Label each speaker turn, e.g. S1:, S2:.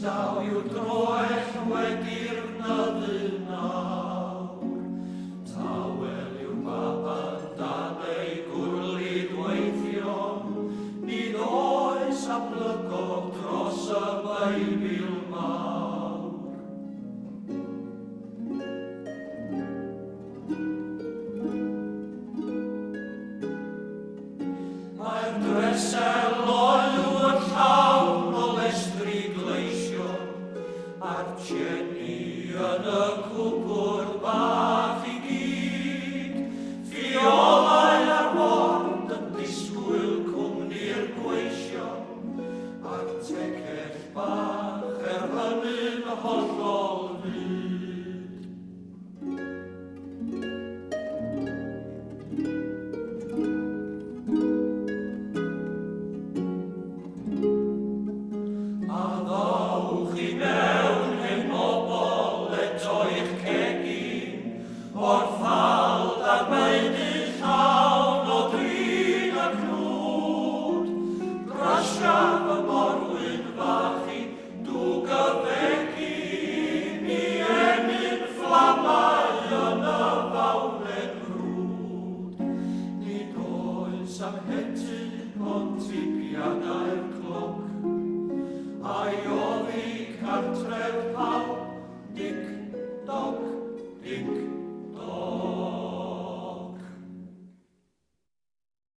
S1: Distaw yw'r droell wedi'r nyddu nawr. Tawel yw'r baban dan ei gwrlid weithio, nid oes amlygol dros y Beibil mawr. Mae'r dresel olw yn llawn o lestri gleisio, a'r Jenny yn y cwbwr bach i gyd. Fiolau ar bord yn disgwyl cwmni'r gweisio, a'r tegell bach hynny'n hollol fyd.